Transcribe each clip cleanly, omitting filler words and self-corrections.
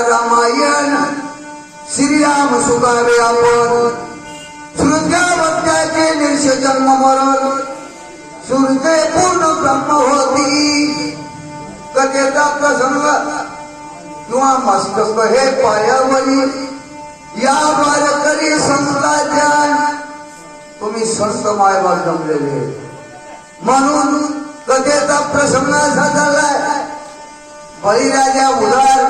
रामायण श्रीराम सुगावे आपण सृजावत्याचे निर्ष जन्म मरण सूर्य पूर्ण ब्रह्म होती कथेचा प्रसंग किंवा मस्तक हे पायावरी या वारकरी संतांच्या तुम्ही संत मायबाप जमलेले म्हणून कथेचा प्रसंग असा झालाय. बळीराजा उदार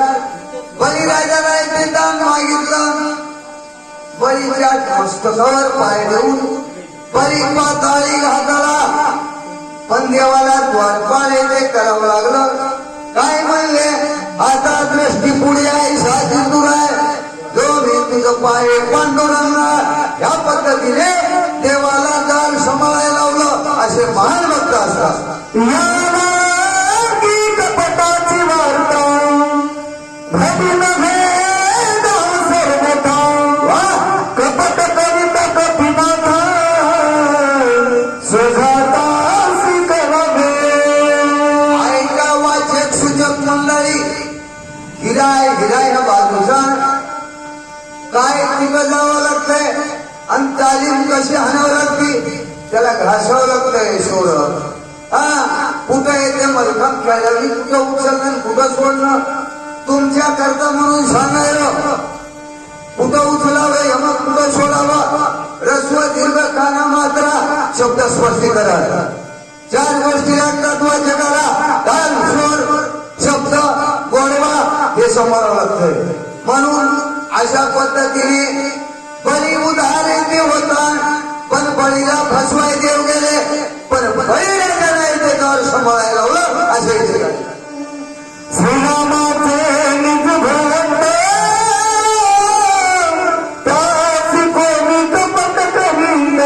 बळीराजाला एक दान मागितलं. बळीच्या मस्तकावर पाय देऊन बळी पाताळी घातला. पण देवाला द्वारपाल येथे करावं लागलं. काय म्हणले आता दृष्टी पुढे आहे साधी दूर आहे जो मी तुझं पाय पांडुरंगा या पद्धतीने देवाला दान सांभाळायला लावलं. असे महान भक्त असतात. कपटाची वार्ता कपट कविता कपिनाथा सुजाता करावे. ऐका वाचक सूचक मंडळी हिराय हिराय हा बाजूचा काय तिकडं जावं लागतंय आणि तालीम कशी हाणावं लागते त्याला घासावं लागतंय. सोड कुठं येते मलखाम खेळावी कुठं उचलणं कुठं सोडणं तुमच्या करता म्हणून सांगायला. कुठं उचलावं यमक कुठं सोडावं रस्व दीर्घ काना मात्रा शब्द स्पष्टीकरण चार गोष्टी लागतात वाचकाला. ताल स्वर शब्द गोडवा हे समोरावं लागतंय. म्हणून अशा पद्धतीने बळी उधार येते होता पण बळीला फसवाय देव गेले पण बळीला नाही ते तर सांभाळायला लावलं असे श्रीरामाचे निज भक्त त्याची कोणी कपट करीत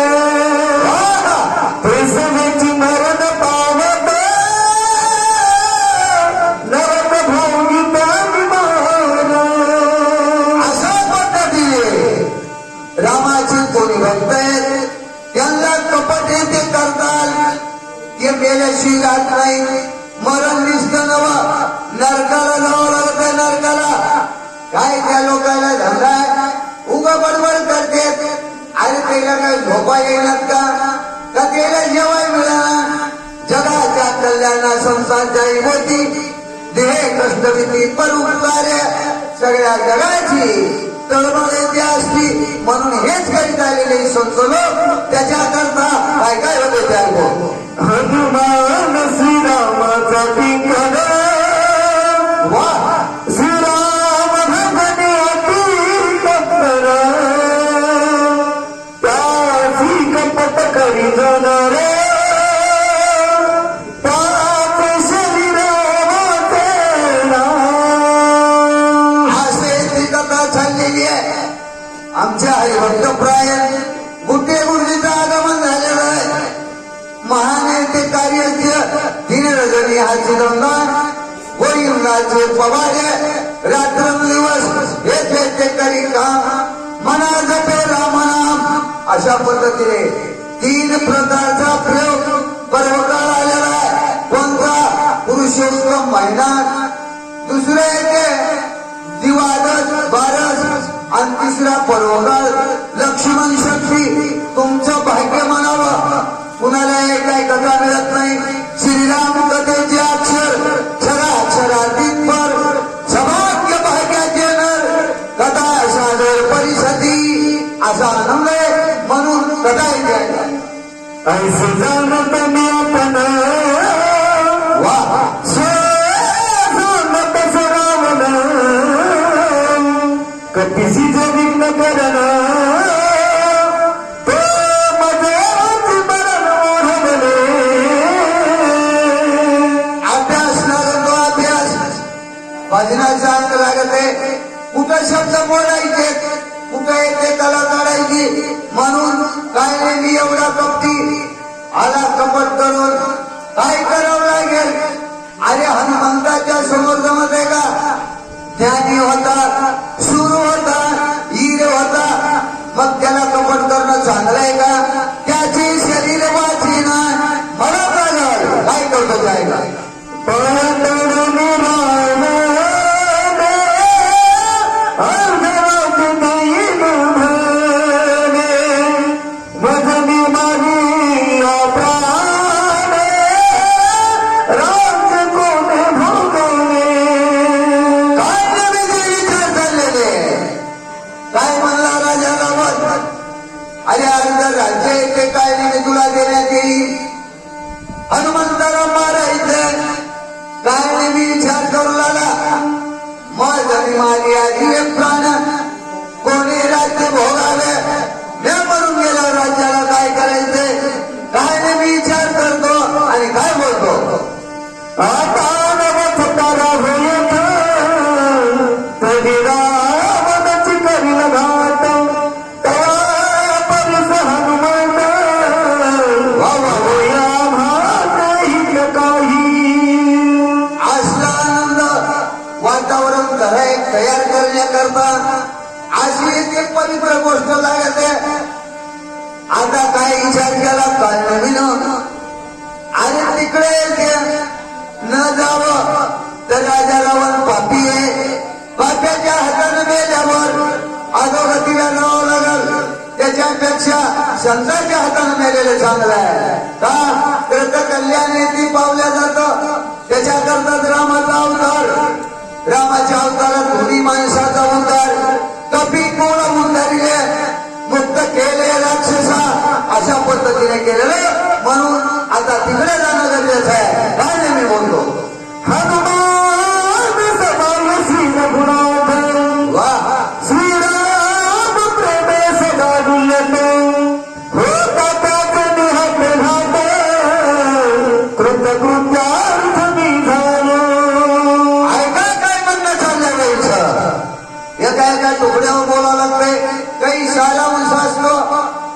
त्रिसवेची मरण पावत नरक भोगी अशा पद्धतीने रामाची कोणी भक्त आहेत त्यांना कपट येते करतात. ते मेल्याशी जात नाही. मरण दिसतं नवा नरकाला जावं लागत. नरकाला काय त्या लोकांना धंदा उगा बडबड करते. अरे त्याला काय झोपा येणार का त्याला जेवाय मिळाला. जगाच्या कल्याणा संसारच्या होती देह कष्टविधी पर उपकार्य सगळ्या जगाची तळमळ येते असती. म्हणून हेच करीत आलेले संत लोक त्याच्याकरता काय काय होते त्या हनुमान श्रीरामाचा टिंकण वा श्रीराम भगने टिंकण त्याची कपट करी जाणार त्याचे शरीराचे असे ती कथा चाललेली आहे. आमच्या हरिभक्त प्राय गुड्डे गुरुजीचं आगमन झालेलं आहे. महान ते कार्य तीन रजनी हाची दंगा गोविंदाचे पवाडे रात्रंदिवस हे करी काम मना जपे रामनाम अशा पद्धतीने तीन प्रकारचा प्रयोग पर्वकाळ आलेला आहे. कोणता पुरुषोत्तम महिना दुसरे येते दिवादस बारस आणि तिसरा पर्वकाळ लक्ष्मण शक्ती. तुमचं भाग्य म्हणावं कुणाला काय कथा मिळत नाही. श्रीराम कथेचे अक्षर क्षराक्षरातीत पर सौभाग्य भाग्याचे नर कथा सादर परिषदी असा आनंद आहे. म्हणून कथा येते ऐसे जाणत मी आपण वा कपिसी जे विघ्न करण तो मजेची मरण ओढवले. अभ्यास लागतो अभ्यास. भजनाचा अंग लागते. कुठं शब्द बोलायचे, कुठं येते कला काढायची. म्हणून काय नाही मी एवढा कपटी आला कपट करून काय करावं लागेल. अरे हनुमंताच्या समोर जमत आहे का. ज्ञानी होता, सुरू होता, ईर होता, मग त्याला कपट करणं चांगलं आहे का. त्याची शरीर वाची ना मला काय करतो जायला. हनुमंताला मारायचं काय नाही मी विचार करू लागला. मग माझी आधी एक प्राण कोणी राज्य भोगावे. मी म्हणून गेला राज्याला काय करायचंय काय नाही मी विचार करतो आणि काय बोलतो. आता नवथकारा होत तरी रावणाची करील घाट परिस हनुमंत होया भात काही. असला आनंद वातावरण तयार करण्याकरता अशी एक पवित्र गोष्ट लागते. आता काय विचार केला काय नवीन. अरे तिकडे न जावं तर राजा रावण पापी आहे. पाप्याच्या हाताने मेल्यावर अधोगतीला जावं लागल. त्याच्यापेक्षा संतांच्या हाताने मेलेलं चांगलं आहे. का तर कल्याण ती पावल्या जातं. त्याच्याकरताच रामाचा अवतार. रामाच्या अवतारात दोन्ही माणसाचा उद्धार. कपी कोण उद्धारिले मुक्त केले राक्षसा अशा पद्धतीने केलेलं. म्हणून आता तिकडे जाणं गरजेचं आहे. काय नाही मी बोलतो. हनुमान समान श्री रघुनाथ श्रीराम प्रेमे सदा डुलते होता त्याच निहात घात कृतकृत्यार्थ मी झालो. ऐका काय म्हणणं चाललं गायचं. एका एका तुकड्यावर बोलावं लागतंय. काही सारांश असतो,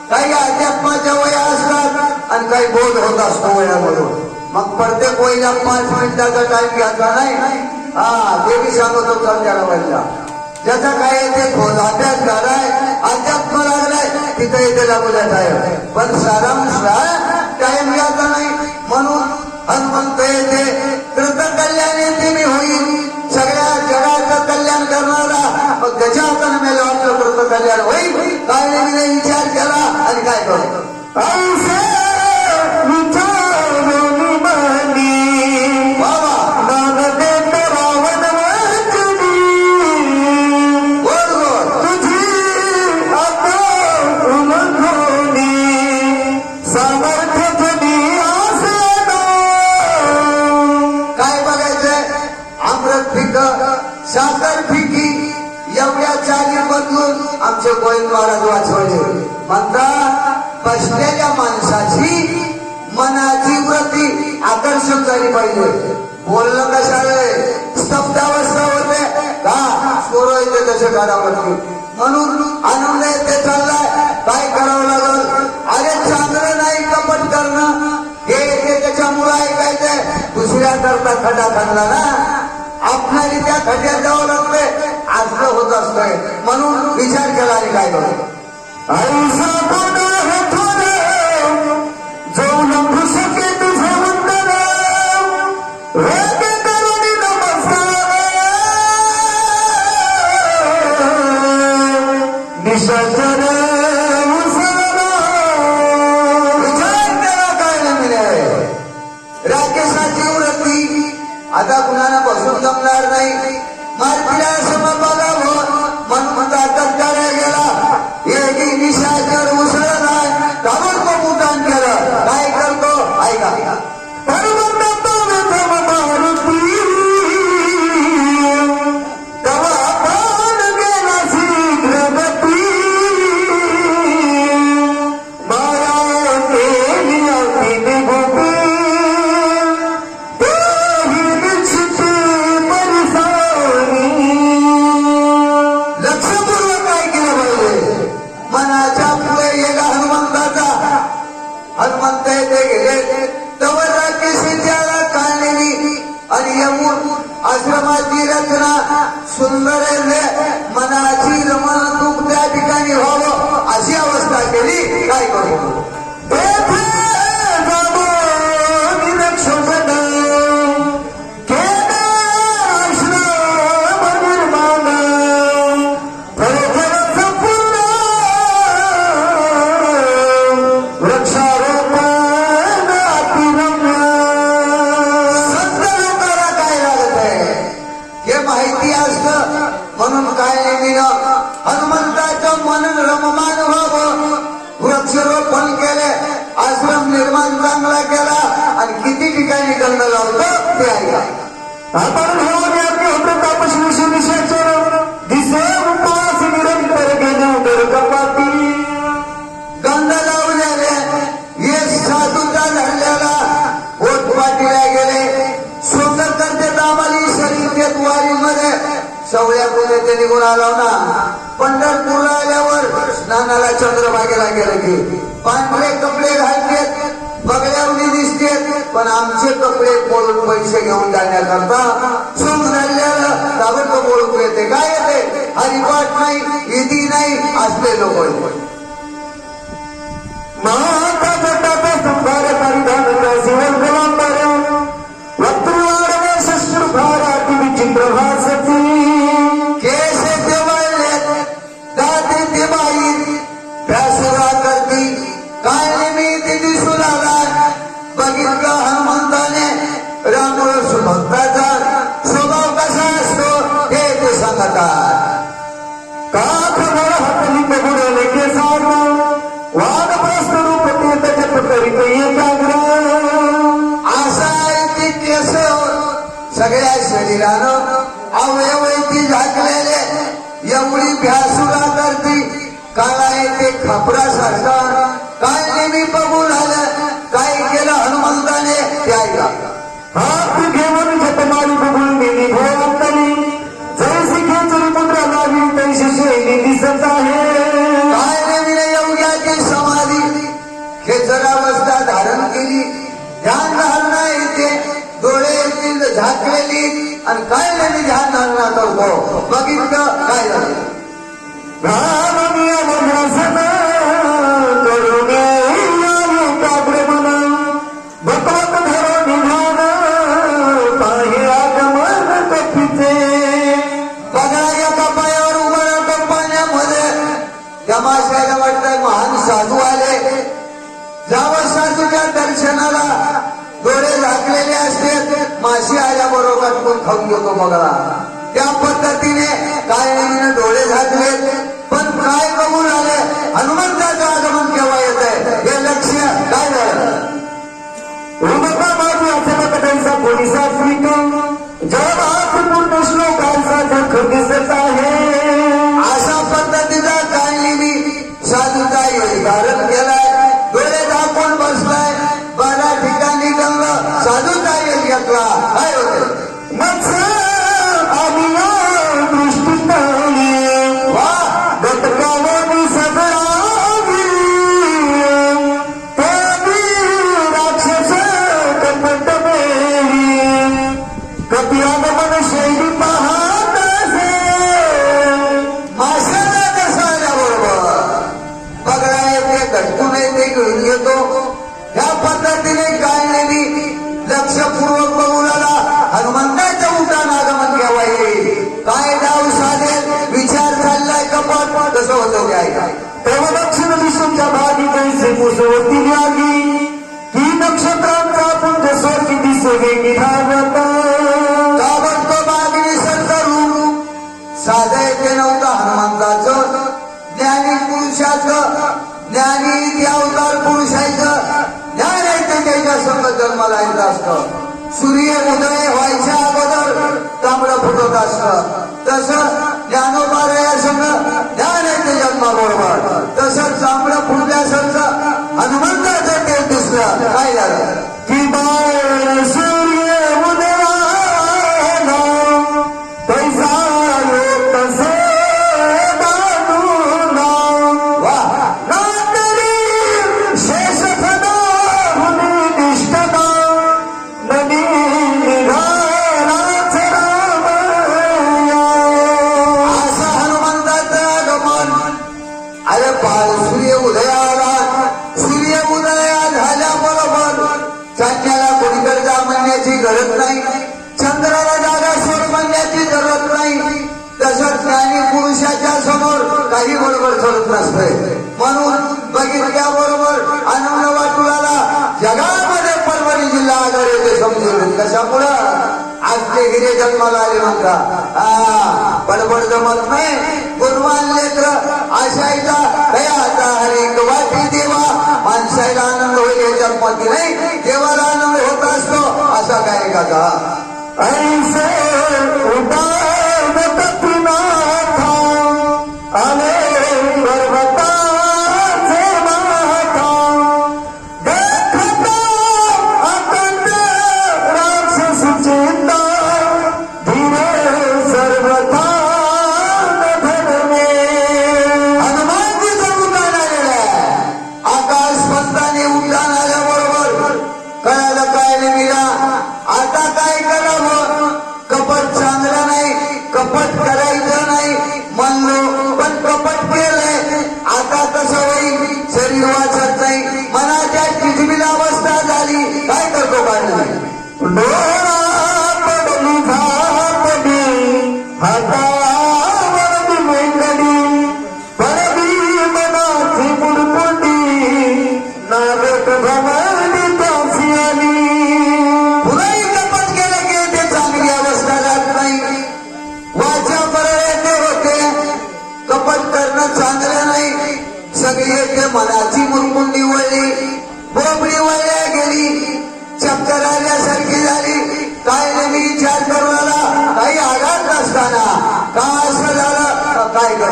काही अध्यात्माच्या वया असतात आणि काही बोध होत असतो वयामधून. मग प्रत्येक वयला 5 मिनिटाचा टाइम घ्यायचा नाही. ते मी सांगतो चालत्याला वयला ज्याचा काय ते खोज अभ्यास झालाय अध्यात्म लागलाय तिथं येते लागू जात आहे. पण सारांश टाइम घ्यायचा नाही. म्हणून हनुमंत येते कृत कल्याण येते मी होईल. सगळ्या जगाचं कल्याण करणारा. मग त्याच्या हाताने मेलं वाटलं कृत कल्याण होईल. काय नाही विचार केला आणि काय करू. ऐसे विचारोनी मानी नान देत रावण वाचनी गोड गोड तुझी आता उलघोनी सामर्थ्य जनी आसेना. काय बघायचंय. अमृत फिक साखर फिकी एवढ्या चाली बदलून आमचे गोविंद महाराज वाचवले. म्हणता बसलेल्या माणसाची मनाची वृत्ती आकर्षण झाली पाहिजे. बोलणं कशाला स्तब्धावस्था होते का स्कोर येते तसे काढावं लागते. म्हणून आनंद येते चाललाय. काय करावं लागल. अरे चांगलं नाही कपट करणं. हे त्याच्यामुळं ऐकायचंय. दुसऱ्या करता खडा खाल्ला ना आपणारी त्या खड्यात जावं लागतंय. असं होत असतंय. म्हणून विचार केला आणि काय करू. ऐसा गुन्हा है थोडे जो लंघू शके तुझे वंदन वेगे करुणी नमस्कार निशाचर मुसलमान. विचार केला काय नाही. राकेशाची वृत्ती आता कुणाला बसून जमणार नाही. मारतीला सम बघावं म्हणून ताकद करायला गेला. एकी निशाचर मुसळला ताबडतोब उड्डाण केलं. काय करतो ऐका. पर्वत पर्वत मारुती तेव्हा बाण गेला श्री आपण घेऊन या प्रताप शिवशी निशाचर दिसे उपवास निरंतर गेले उदर कपाती गंध लावलेले ये साधूचा धरलेला पोटपाटीला गेले सुंदर करते दामाली शरीर वारीमध्ये सवळ्या पुणे ते निघून आलो ना पंढरपूरला आल्यावर स्नानाला चंद्रभागेला गेले की पांढरे कपडे घालतेत बगड्यावली दिसतेत पण आमचे कपडे पोळून पैसे घेऊन जाण्याकरता सून धरलेलं ताबडतोब ओळखू येते काय येते हरिपाठ नाही विधी नाही असले लोक माता जटाचा संभार परिधान जीवन गलांबर वक्तृवाडवे शस्त्रभाराती विचित्र भासती केस ते वाळले दाते ते बाई भ्यासुरा करती काय मी ते दिसू लागला बघितलं हनुमंताने रामरस भक्ताचा स्वभाव कसा असतो हे ते सांगतात का खबर हातली बघुडले केसार वादप्रस्त रूप ते त्याच्यात करीत एकाग्र असा आहे ते केस सगळ्या शरीरानं अवयवती झाकलेले एवढी भ्यासुरा करती काळा आहे ते खपरासारखा काय नेहमी बघून आलं काय केलं हनुमंताने ते ऐका हात घेऊन जतमारी बघून गेली भोवंतरी जैसी खेचरी मुद्रा लागली तैशी शैली दिसत आहे काय नेहमीने योग्याची समाधी खेचरावस्था धारण केली ध्यान धारणा येते डोळे येतील झाकलेली आणि काय नेहमी ध्यान धारणा करतो बघितलं काय झालं रामनिया मग्रसन करुणे एकाग्र मन भगवत धरो निधान पाहे आगमन कपिते बघा एका पायावर उभं राहतो पाण्यामध्ये तमाशाला वाटतंय महान साधू आले जावं साधूच्या दर्शनाला डोळे झाकलेले असते माशी आल्याबरोबर कोण खाऊन घेतो बघा त्या पद्धतीने काय नेहमीने डोळे झाकले पण काय बघून आले हनुमंताचं आगमन केव्हा येत आहे हे लक्ष काय झालं रुमका बाजू अचानक त्यांचा पोलिसा स्वीट जगात पूर्ण श्लोकांचा जख दिसत आहे अशा पद्धतीचा काय नेहमी साधूचा योग धारण केलाय डोळे झाकून बसलाय बऱ्या ठिकाणी गंग साधूचा योग घेतला काय होते मत्स्य आमिया दृष्टीताने वा गतकावनी सदरावी तेवी राक्षस कपट बेरी कपियान मन शैली पाहत असे माशाला कसं आल्याबरोबर बघा येते घटकून येते घेऊन येतो या पद्धतीने काय नेहमी लक्षपूर्वक बघून आला हनुमंताच्या उठान आगमन केव्हा येईल काय डाव साधेल विचार चाललाय कपट कसं होतं काय तेव्हा दक्षिण दिशेच्या भागी कैसे मुसवती लागी ही नक्षत्रांचा पुंज स्वर्गी दिसे वेगळी धावत ताबडतोब मागणी करून साधं येते नव्हतं हनुमंताचं ज्ञानी पुरुषाचं ज्ञानी ते अवतार पुरुषाचं ज्ञान येते त्याच्या संग जन्माला येत असतं सूर्य उदय व्हायच्या अगोदर तांबडं फुटत असतं तसं ज्ञानोबाया संग ज्ञान येते जन्माबरोबर तसं तांबडं फुटल्यासारखं हनुमंताचं ते दिसलं काय झालं की बाळ सूर्य उदयाला पैसा येत से दादूला वा नातरी शेषफदा हुनी दिष्टदा नदी निघालाच रामया असं हनुमंताचं आगमन अरे बाळ सूर्य उदयाला सूर्य उदया झाल्याबरोबर चांदण्याला कोणीकडे जा म्हणण्याची गरज नाही चंद्राला जागा सोड म्हणण्याची गरज नाही तसंच ज्ञानी पुरुषाच्या समोर काही बरोबर करत नसतंय म्हणून बघितल्याबरोबर आनंद वाटू लागला जगामध्ये परभणी जिल्हा आधार येते समजून कशामुळं आज ते हिरे जन्माला आले म्हणता बडबड जमत नाही गुणवान लेकर आशायचा दयाचा हरिक वाटी देवा माणसाला आनंद होईल याच्यात मती नाही देवाला आनंद होत असतो असा काय का ऐसे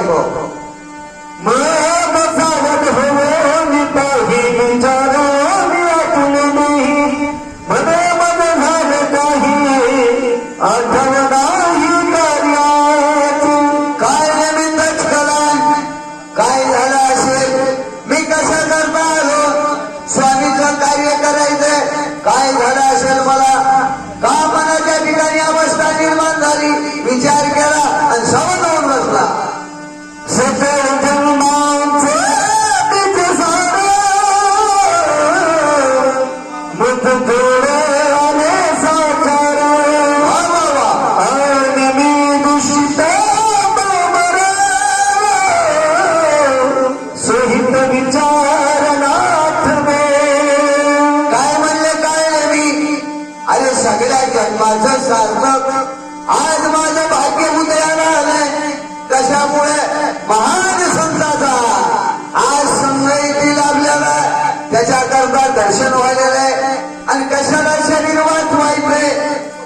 करतो मग सावध होऊन पाही विचारो मी आपुलनी मने मन झालं काही आठवण नाही कार्यात काय निमित्तच कला काय झालं असेल मी कशा करता आलो स्वामीचं कार्य करायचंय काय झालं असेल मला का मनाच्या ठिकाणी अवस्था निर्माण झाली विचार केला आणि सवड होऊन बसला सकळ जन्मांचे बीज सारं मत थोडे आले साकार वा वा वा आणि मी दूषित बाबर सोहित विचार नाथवे काय म्हणले काय मी अरे सगळ्या जन्माचं सार्थक आज माझं भाग्य उदयाला आलंय कशामुळे महान संताचा आज संघ येथील आपल्याला त्याच्याकरता दर्शन व्हायलेलं आहे आणि कशाला शरीर वाचवायचंय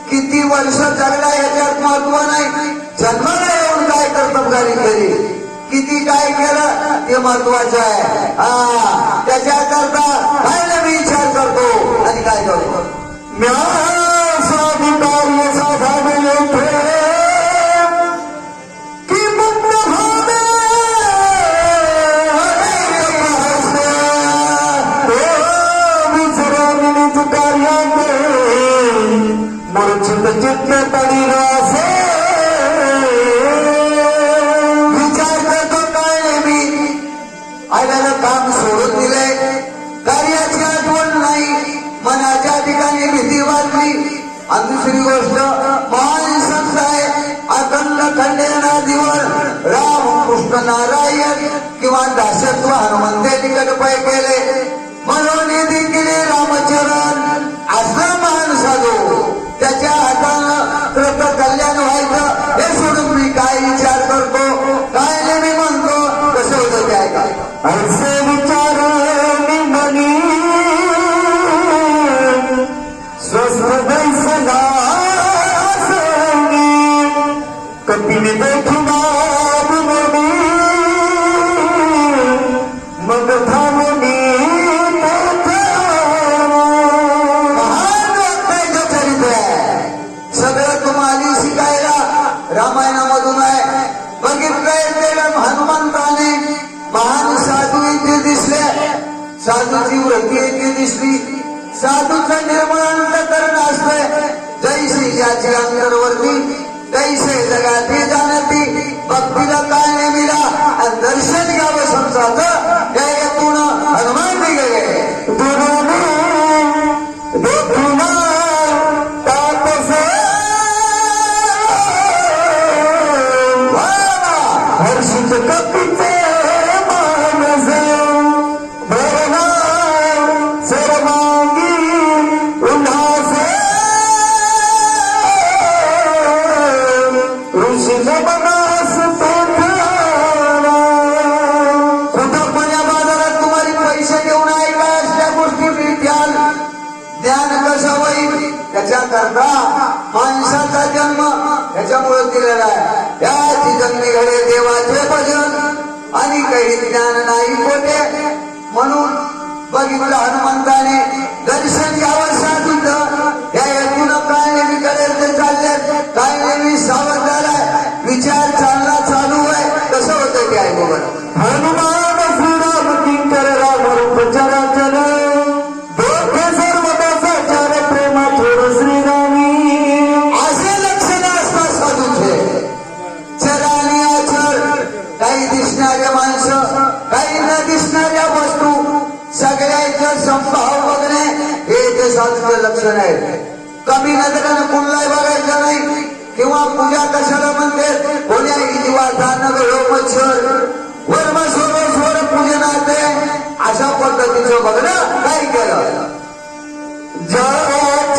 किती वर्ष जगला याच्यात महत्व नाही जन्माला येऊन काय कर्तबगारी केली किती काय केलं ते महत्वाचं आहे त्याच्याकरता काय ना मी विचार करतो आणि काय करतो म्या स्वामी कार्य साधावे की मुक्त भावे विसरवणी तू कार्यात मूर्छित चित्त तरी रासे विचार करतो काय मी आल्याला काम सोडून दिले कार्याची आठवण नाही मनाच्या ठिकाणी भीती वाटली आणि दुसरी गोष्ट महान संत आहे अखंड खंडेनादीवर राम कृष्ण नारायण किंवा दासत्व हनुमंते तिकड पै केले म्हणून देखील रामचरण असला महान साधू त्याच्या हातानं कृत कल्याण व्हायचं हे सोडून मी काय विचार करतो काय नाही मी म्हणतो कसं होतं ते ऐका असे विचार मी मनी स्वस्थ दैसला कपिल देखुना मग थांबणी महान वाटण्याचं चरित्र आहे सगळं तुम्हाला शिकायला रामायणामधून आहे बघितलंय ते हनुमंताने महान साधू इथे दिसले साधूची वृत्ती इथे दिसली साधूचं निर्माण करणं असतंय जैसे ज्याची अंतरवर्ती तैसे जगाती जाणती भक्तीला काय नेमिला आणि दर्शन घ्यावं समजाचं त्या यातून हनुमान निघाले देखुना तापस हर्षित कपिते मानस भरणा सर्वांगी उल्हास ऋषी बनास कुठं कोण्या बाजारात तुम्हाला पैसे घेऊन आहे का अशा गोष्टी मिळत्याल ज्ञान कसं होईल त्याच्याकरता माणसाचा जन्म त्याच्यामुळे दिलेला आहे त्याची जन्मी घडे देवाचे भजन आणि काही ज्ञान नाही कोठे म्हणून बघितलं हनुमंताने दर्शन घ्यावं साधूचं या हेतून काय नेहमी करेल ते चालले काय नेहमी सावध झालाय विचार चालला चालू आहे कसं होतं ते ऐकू बरं हनुमान श्रीराम किंकर राम रूप चराचर दोघे सर्वदासाचार प्रेमा थोर श्रीरामी असे लक्षण असतात साधूचे चर आणि आचर काही दिसणाऱ्या माणसं काही न दिसणाऱ्या वस्तू सगळ्यांचं संभाव बघणे हे ते साधूचे लक्षण आहे कमी नजरेनं कुणलाही बघायचं नाही किंवा पूजा कशाला म्हणते कोण्याही जीवाचा नगर मच्छर वर्म सोमेश्वर पूजनाचे अशा पद्धतीचं बघणं काय केलं जय